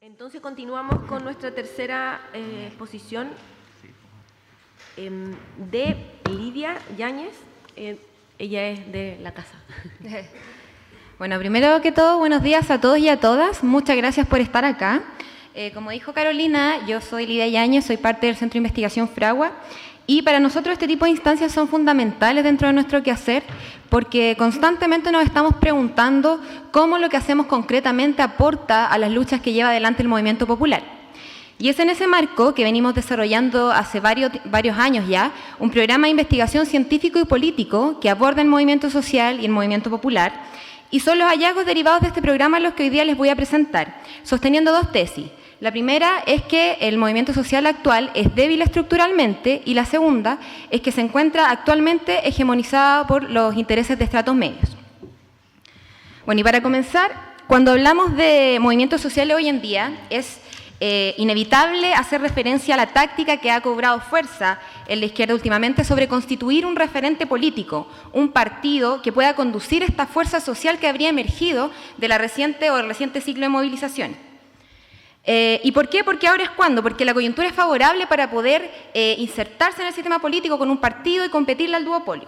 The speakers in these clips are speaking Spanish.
Entonces continuamos con nuestra tercera exposición de Lidia Yáñez. Ella es de la casa. Bueno, primero que todo, buenos días a todos y a todas. Muchas gracias por estar acá. Como dijo Carolina, yo soy Lidia Yáñez, soy parte del Centro de Investigación Fragua. Y para nosotros este tipo de instancias son fundamentales dentro de nuestro quehacer porque constantemente nos estamos preguntando cómo lo que hacemos concretamente aporta a las luchas que lleva adelante el movimiento popular. Y es en ese marco que venimos desarrollando hace varios años ya un programa de investigación científico y político que aborda el movimiento social y el movimiento popular. Y son los hallazgos derivados de este programa los que hoy día les voy a presentar, sosteniendo dos tesis. La primera es que el movimiento social actual es débil estructuralmente y la segunda es que se encuentra actualmente hegemonizada por los intereses de estratos medios. Bueno, y para comenzar, cuando hablamos de movimientos sociales hoy en día es inevitable hacer referencia a la táctica que ha cobrado fuerza en la izquierda últimamente sobre constituir un referente político, un partido que pueda conducir esta fuerza social que habría emergido de la reciente ciclo de movilizaciones. ¿Y por qué? Porque ahora es cuando, porque la coyuntura es favorable para poder insertarse en el sistema político con un partido y competirle al duopolio.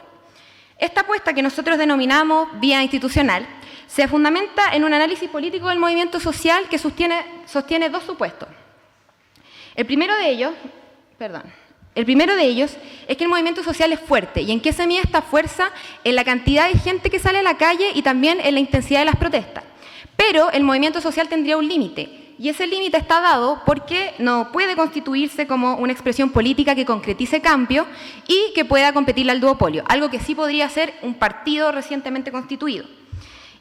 Esta apuesta que nosotros denominamos vía institucional se fundamenta en un análisis político del movimiento social que sostiene dos supuestos. El primero de ellos es que el movimiento social es fuerte. ¿Y en qué se mide esta fuerza? En la cantidad de gente que sale a la calle y también en la intensidad de las protestas. Pero el movimiento social tendría un límite. Y ese límite está dado porque no puede constituirse como una expresión política que concretice cambio y que pueda competirle al duopolio, algo que sí podría ser un partido recientemente constituido.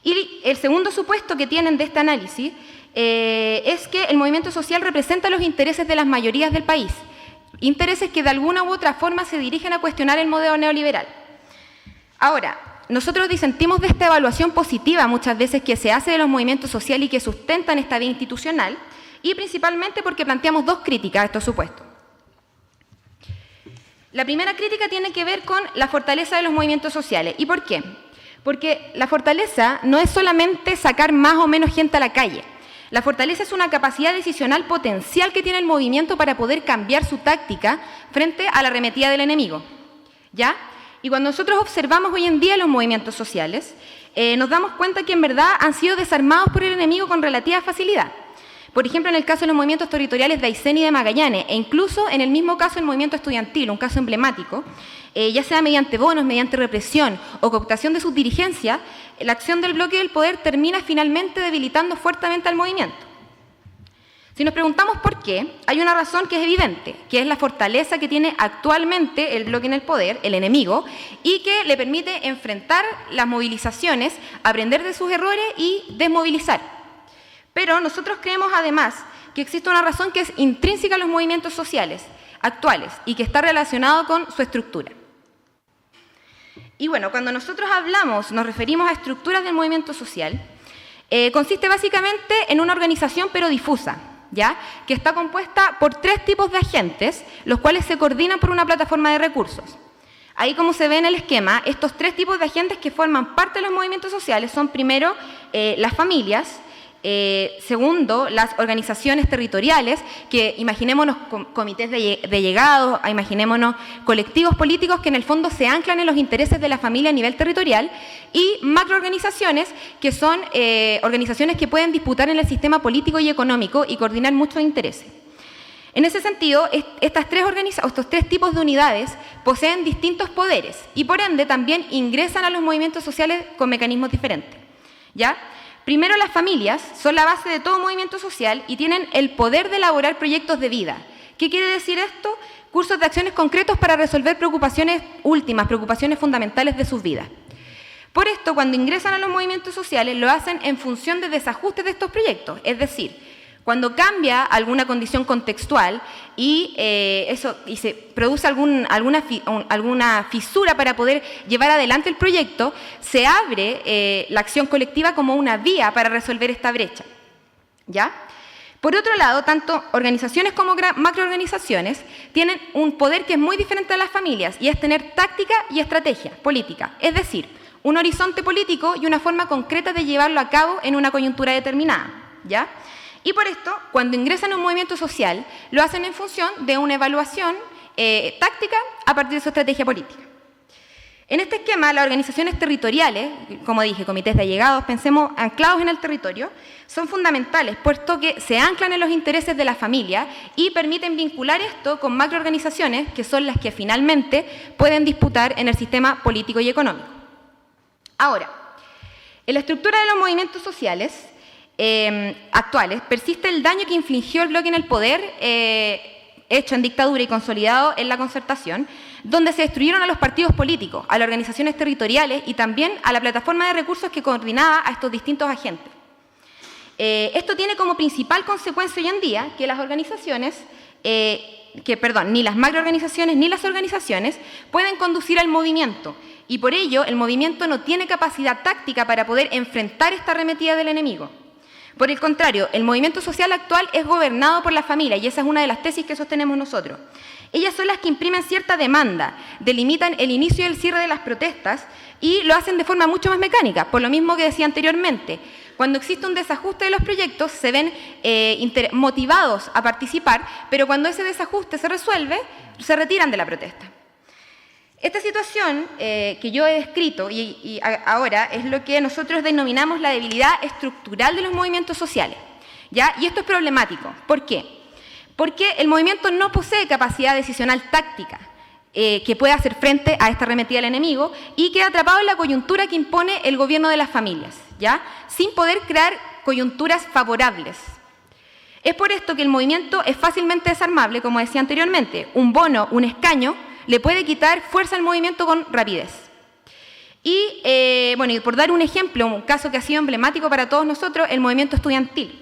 Y el segundo supuesto que tienen de este análisis es que el movimiento social representa los intereses de las mayorías del país, intereses que de alguna u otra forma se dirigen a cuestionar el modelo neoliberal. Ahora, nosotros disentimos de esta evaluación positiva muchas veces que se hace de los movimientos sociales y que sustentan esta vía institucional, y principalmente porque planteamos dos críticas a estos supuestos. La primera crítica tiene que ver con la fortaleza de los movimientos sociales. ¿Y por qué? Porque la fortaleza no es solamente sacar más o menos gente a la calle. La fortaleza es una capacidad decisional potencial que tiene el movimiento para poder cambiar su táctica frente a la arremetida del enemigo. ¿Ya? Y cuando nosotros observamos hoy en día los movimientos sociales, nos damos cuenta que en verdad han sido desarmados por el enemigo con relativa facilidad. Por ejemplo, en el caso de los movimientos territoriales de Aysén y de Magallanes, e incluso en el mismo caso del movimiento estudiantil, un caso emblemático, ya sea mediante bonos, mediante represión o cooptación de sus dirigencias, la acción del bloque del poder termina finalmente debilitando fuertemente al movimiento. Si nos preguntamos por qué, hay una razón que es evidente, que es la fortaleza que tiene actualmente el bloque en el poder, el enemigo, y que le permite enfrentar las movilizaciones, aprender de sus errores y desmovilizar. Pero nosotros creemos además que existe una razón que es intrínseca a los movimientos sociales actuales y que está relacionado con su estructura. Y bueno, cuando nosotros nos referimos a estructuras del movimiento social, consiste básicamente en una organización pero difusa, ¿ya? Que está compuesta por tres tipos de agentes, los cuales se coordinan por una plataforma de recursos. Ahí, como se ve en el esquema, estos tres tipos de agentes que forman parte de los movimientos sociales son primero las familias, segundo, las organizaciones territoriales, que imaginémonos comités de llegados, imaginémonos colectivos políticos que en el fondo se anclan en los intereses de la familia a nivel territorial, y macroorganizaciones, que son organizaciones que pueden disputar en el sistema político y económico y coordinar muchos intereses. En ese sentido, estos tres tipos de unidades poseen distintos poderes y por ende también ingresan a los movimientos sociales con mecanismos diferentes, ¿ya? Primero, las familias son la base de todo movimiento social y tienen el poder de elaborar proyectos de vida. ¿Qué quiere decir esto? Cursos de acciones concretos para resolver preocupaciones últimas, preocupaciones fundamentales de sus vidas. Por esto, cuando ingresan a los movimientos sociales, lo hacen en función de desajustes de estos proyectos, es decir, cuando cambia alguna condición contextual y se produce alguna fisura para poder llevar adelante el proyecto, se abre la acción colectiva como una vía para resolver esta brecha, ¿ya? Por otro lado, tanto organizaciones como macroorganizaciones tienen un poder que es muy diferente a las familias y es tener táctica y estrategia política, es decir, un horizonte político y una forma concreta de llevarlo a cabo en una coyuntura determinada, ¿ya? Y por esto, cuando ingresan a un movimiento social, lo hacen en función de una evaluación táctica a partir de su estrategia política. En este esquema, las organizaciones territoriales, como dije, comités de allegados, pensemos anclados en el territorio, son fundamentales, puesto que se anclan en los intereses de la familia y permiten vincular esto con macroorganizaciones, que son las que finalmente pueden disputar en el sistema político y económico. Ahora, en la estructura de los movimientos sociales actuales persiste el daño que infligió el bloque en el poder, hecho en dictadura y consolidado en la concertación, donde se destruyeron a los partidos políticos, a las organizaciones territoriales y también a la plataforma de recursos que coordinaba a estos distintos agentes. Esto tiene como principal consecuencia hoy en día que las organizaciones, ni las macroorganizaciones ni las organizaciones pueden conducir al movimiento, y por ello el movimiento no tiene capacidad táctica para poder enfrentar esta arremetida del enemigo. Por el contrario, el movimiento social actual es gobernado por la familia, y esa es una de las tesis que sostenemos nosotros. Ellas son las que imprimen cierta demanda, delimitan el inicio y el cierre de las protestas y lo hacen de forma mucho más mecánica, por lo mismo que decía anteriormente. Cuando existe un desajuste de los proyectos, se ven motivados a participar, pero cuando ese desajuste se resuelve, se retiran de la protesta. Esta situación que yo he descrito y ahora es lo que nosotros denominamos la debilidad estructural de los movimientos sociales, ¿ya? Y esto es problemático. ¿Por qué? Porque el movimiento no posee capacidad decisional táctica que pueda hacer frente a esta arremetida del enemigo y queda atrapado en la coyuntura que impone el gobierno de las familias, ¿ya? Sin poder crear coyunturas favorables. Es por esto que el movimiento es fácilmente desarmable, como decía anteriormente. Un bono, un escaño, le puede quitar fuerza al movimiento con rapidez. Y, y por dar un ejemplo, un caso que ha sido emblemático para todos nosotros, el movimiento estudiantil.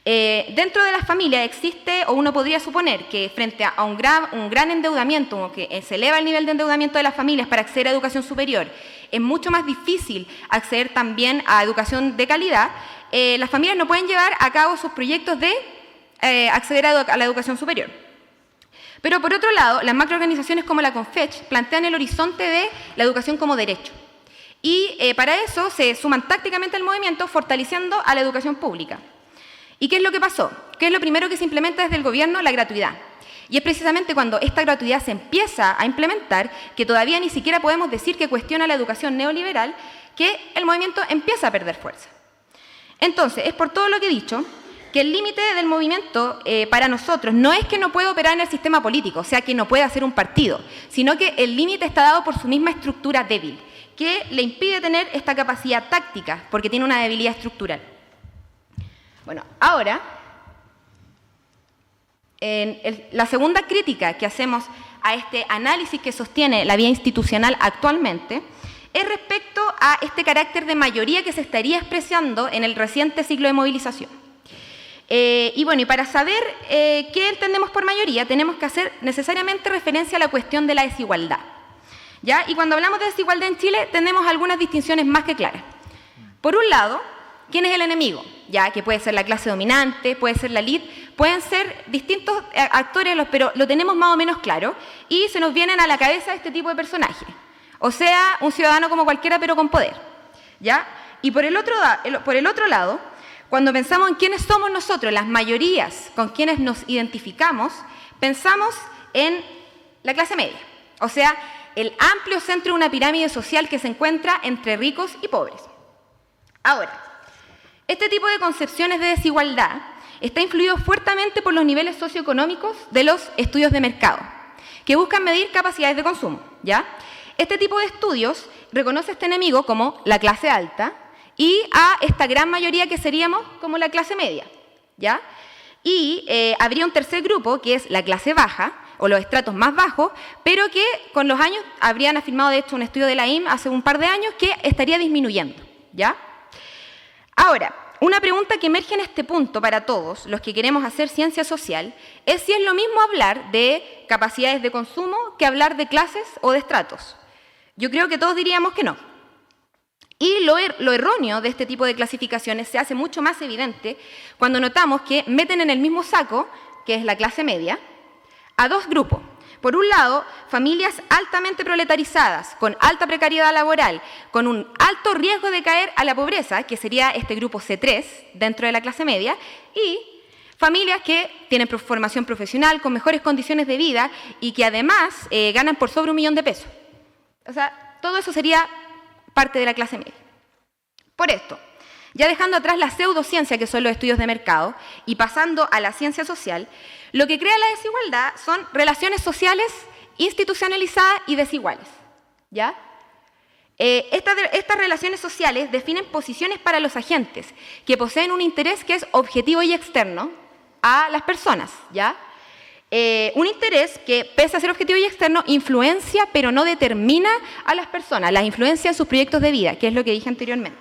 Dentro de las familias existe, o uno podría suponer, que frente a un gran endeudamiento, que se eleva el nivel de endeudamiento de las familias para acceder a educación superior, es mucho más difícil acceder también a educación de calidad. Las familias no pueden llevar a cabo sus proyectos de acceder a la educación superior. Pero por otro lado, las macroorganizaciones como la CONFECH plantean el horizonte de la educación como derecho. Y para eso se suman tácticamente al movimiento, fortaleciendo a la educación pública. ¿Y qué es lo que pasó? ¿Qué es lo primero que se implementa desde el gobierno? La gratuidad. Y es precisamente cuando esta gratuidad se empieza a implementar, que todavía ni siquiera podemos decir que cuestiona la educación neoliberal, que el movimiento empieza a perder fuerza. Entonces, es por todo lo que he dicho, que el límite del movimiento para nosotros no es que no pueda operar en el sistema político, o sea, que no pueda hacer un partido, sino que el límite está dado por su misma estructura débil, que le impide tener esta capacidad táctica, porque tiene una debilidad estructural. Bueno, ahora, la segunda crítica que hacemos a este análisis que sostiene la vía institucional actualmente es respecto a este carácter de mayoría que se estaría expresando en el reciente ciclo de movilización. Y para saber qué entendemos por mayoría, tenemos que hacer necesariamente referencia a la cuestión de la desigualdad, ¿ya? Y cuando hablamos de desigualdad en Chile, tenemos algunas distinciones más que claras. Por un lado, ¿quién es el enemigo? Ya que puede ser la clase dominante, puede ser la élite, pueden ser distintos actores, pero lo tenemos más o menos claro y se nos vienen a la cabeza este tipo de personajes. O sea, un ciudadano como cualquiera, pero con poder, ¿ya? Y por el otro lado, cuando pensamos en quiénes somos nosotros, las mayorías con quienes nos identificamos, pensamos en la clase media, o sea, el amplio centro de una pirámide social que se encuentra entre ricos y pobres. Ahora, este tipo de concepciones de desigualdad está influido fuertemente por los niveles socioeconómicos de los estudios de mercado, que buscan medir capacidades de consumo, ¿ya? Este tipo de estudios reconoce a este enemigo como la clase alta y a esta gran mayoría que seríamos como la clase media, ¿ya? Y habría un tercer grupo que es la clase baja, o los estratos más bajos, pero que con los años habrían afirmado, de hecho, un estudio de la IM hace un par de años que estaría disminuyendo, ¿ya? Ahora, una pregunta que emerge en este punto para todos los que queremos hacer ciencia social es si es lo mismo hablar de capacidades de consumo que hablar de clases o de estratos. Yo creo que todos diríamos que no. Y lo erróneo de este tipo de clasificaciones se hace mucho más evidente cuando notamos que meten en el mismo saco, que es la clase media, a dos grupos. Por un lado, familias altamente proletarizadas, con alta precariedad laboral, con un alto riesgo de caer a la pobreza, que sería este grupo C3 dentro de la clase media, y familias que tienen formación profesional, con mejores condiciones de vida y que además ganan por sobre $1.000.000. O sea, todo eso sería parte de la clase media. Por esto, ya dejando atrás la pseudociencia, que son los estudios de mercado, y pasando a la ciencia social, lo que crea la desigualdad son relaciones sociales institucionalizadas y desiguales, ¿ya? Estas relaciones sociales definen posiciones para los agentes, que poseen un interés que es objetivo y externo a las personas, ¿ya? Un interés que, pese a ser objetivo y externo, influencia, pero no determina a las personas, las influencia en sus proyectos de vida, que es lo que dije anteriormente.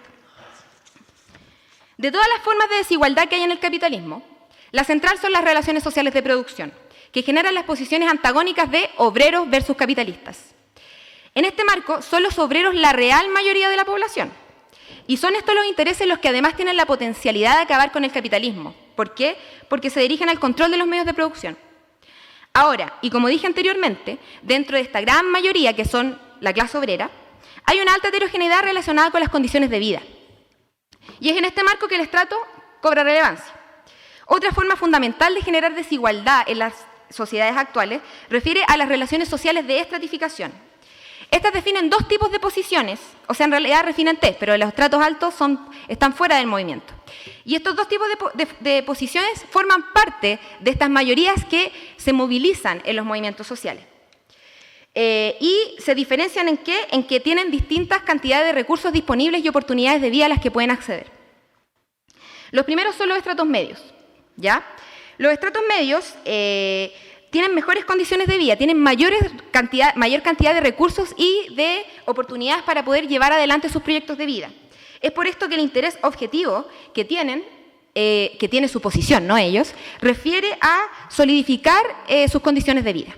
De todas las formas de desigualdad que hay en el capitalismo, la central son las relaciones sociales de producción, que generan las posiciones antagónicas de obreros versus capitalistas. En este marco, son los obreros la real mayoría de la población. Y son estos los intereses los que además tienen la potencialidad de acabar con el capitalismo. ¿Por qué? Porque se dirigen al control de los medios de producción. Ahora, y como dije anteriormente, dentro de esta gran mayoría que son la clase obrera, hay una alta heterogeneidad relacionada con las condiciones de vida. Y es en este marco que el estrato cobra relevancia. Otra forma fundamental de generar desigualdad en las sociedades actuales refiere a las relaciones sociales de estratificación. Estas definen dos tipos de posiciones, o sea, en realidad definen tres, pero los estratos altos están fuera del movimiento. Y estos dos tipos de posiciones forman parte de estas mayorías que se movilizan en los movimientos sociales. Y se diferencian ¿en qué? En que tienen distintas cantidades de recursos disponibles y oportunidades de vida a las que pueden acceder. Los primeros son los estratos medios, ¿ya? Los estratos medios tienen mejores condiciones de vida, tienen mayor cantidad de recursos y de oportunidades para poder llevar adelante sus proyectos de vida. Es por esto que el interés objetivo que tiene su posición, no ellos, refiere a solidificar sus condiciones de vida.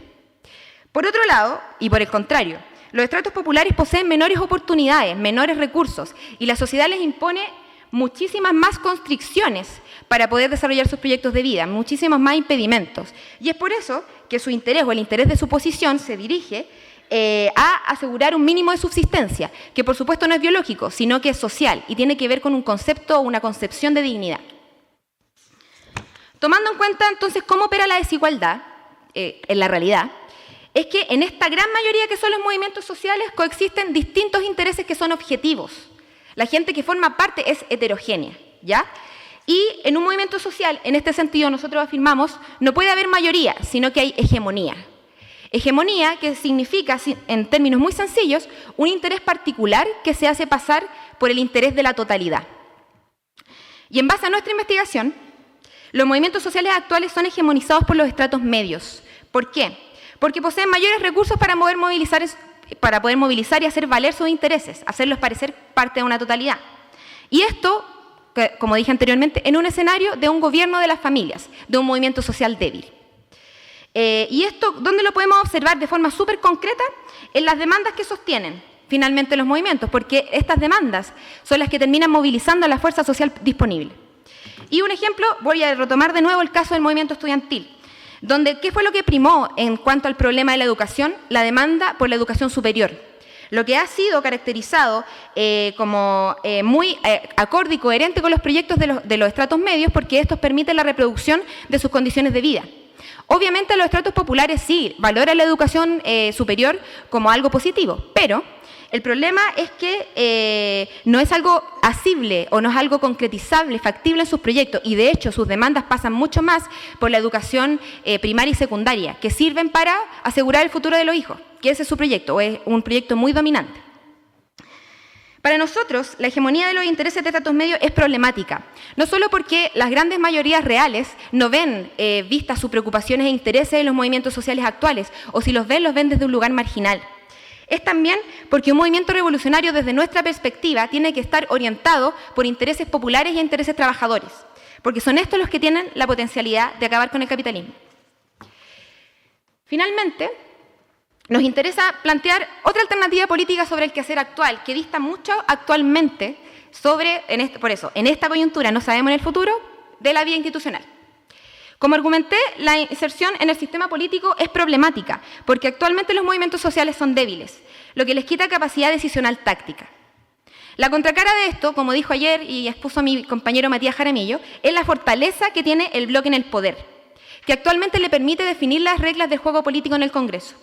Por otro lado, y por el contrario, los estratos populares poseen menores oportunidades, menores recursos, y la sociedad les impone muchísimas más constricciones para poder desarrollar sus proyectos de vida, muchísimos más impedimentos. Y es por eso que su interés o el interés de su posición se dirige a asegurar un mínimo de subsistencia, que por supuesto no es biológico, sino que es social y tiene que ver con un concepto o una concepción de dignidad. Tomando en cuenta entonces cómo opera la desigualdad en la realidad, es que en esta gran mayoría que son los movimientos sociales coexisten distintos intereses que son objetivos. La gente que forma parte es heterogénea, ¿ya? Y en un movimiento social, en este sentido, nosotros afirmamos, no puede haber mayoría, sino que hay hegemonía. Hegemonía que significa, en términos muy sencillos, un interés particular que se hace pasar por el interés de la totalidad. Y en base a nuestra investigación, los movimientos sociales actuales son hegemonizados por los estratos medios. ¿Por qué? Porque poseen mayores recursos para poder movilizar y hacer valer sus intereses, hacerlos parecer parte de una totalidad. Y esto, como dije anteriormente, en un escenario de un gobierno de las familias, de un movimiento social débil. Y esto, ¿dónde lo podemos observar de forma súper concreta? En las demandas que sostienen finalmente los movimientos, porque estas demandas son las que terminan movilizando a la fuerza social disponible. Y un ejemplo, voy a retomar de nuevo el caso del movimiento estudiantil, donde, ¿qué fue lo que primó en cuanto al problema de la educación? La demanda por la educación superior. Lo que ha sido caracterizado como muy acorde y coherente con los proyectos de los estratos medios, porque estos permiten la reproducción de sus condiciones de vida. Obviamente los estratos populares sí valoran la educación superior como algo positivo, pero el problema es que no es algo asible o no es algo concretizable, factible en sus proyectos, y de hecho sus demandas pasan mucho más por la educación primaria y secundaria, que sirven para asegurar el futuro de los hijos, que ese es su proyecto, o es un proyecto muy dominante. Para nosotros, la hegemonía de los intereses de estratos medios es problemática, no solo porque las grandes mayorías reales no ven vistas sus preocupaciones e intereses en los movimientos sociales actuales, o si los ven desde un lugar marginal. Es también porque un movimiento revolucionario desde nuestra perspectiva tiene que estar orientado por intereses populares y intereses trabajadores, porque son estos los que tienen la potencialidad de acabar con el capitalismo. Finalmente, nos interesa plantear otra alternativa política sobre el quehacer actual, que dista mucho actualmente sobre, por eso, en esta coyuntura no sabemos en el futuro, de la vía institucional. Como argumenté, la inserción en el sistema político es problemática, porque actualmente los movimientos sociales son débiles, lo que les quita capacidad decisional táctica. La contracara de esto, como dijo ayer y expuso mi compañero Matías Jaramillo, es la fortaleza que tiene el bloque en el poder, que actualmente le permite definir las reglas del juego político en el Congreso.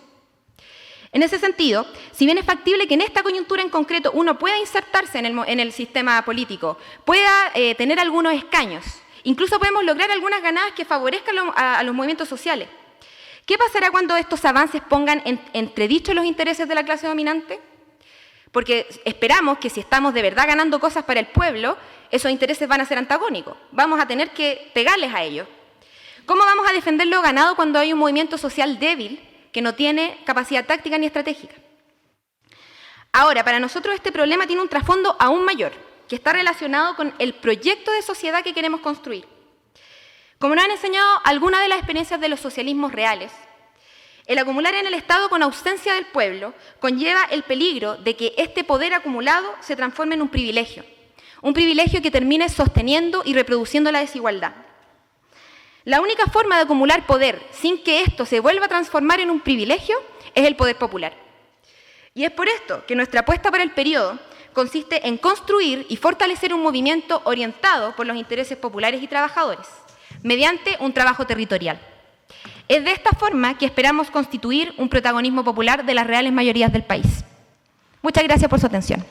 En ese sentido, si bien es factible que en esta coyuntura en concreto uno pueda insertarse en el sistema político, pueda tener algunos escaños, incluso podemos lograr algunas ganadas que favorezcan a los movimientos sociales. ¿Qué pasará cuando estos avances pongan en entredicho los intereses de la clase dominante? Porque esperamos que si estamos de verdad ganando cosas para el pueblo, esos intereses van a ser antagónicos. Vamos a tener que pegarles a ellos. ¿Cómo vamos a defender lo ganado cuando hay un movimiento social débil que no tiene capacidad táctica ni estratégica? Ahora, para nosotros este problema tiene un trasfondo aún mayor, que está relacionado con el proyecto de sociedad que queremos construir. Como nos han enseñado algunas de las experiencias de los socialismos reales, el acumular en el Estado con ausencia del pueblo conlleva el peligro de que este poder acumulado se transforme en un privilegio que termine sosteniendo y reproduciendo la desigualdad. La única forma de acumular poder sin que esto se vuelva a transformar en un privilegio es el poder popular. Y es por esto que nuestra apuesta para el periodo consiste en construir y fortalecer un movimiento orientado por los intereses populares y trabajadores, mediante un trabajo territorial. Es de esta forma que esperamos constituir un protagonismo popular de las reales mayorías del país. Muchas gracias por su atención.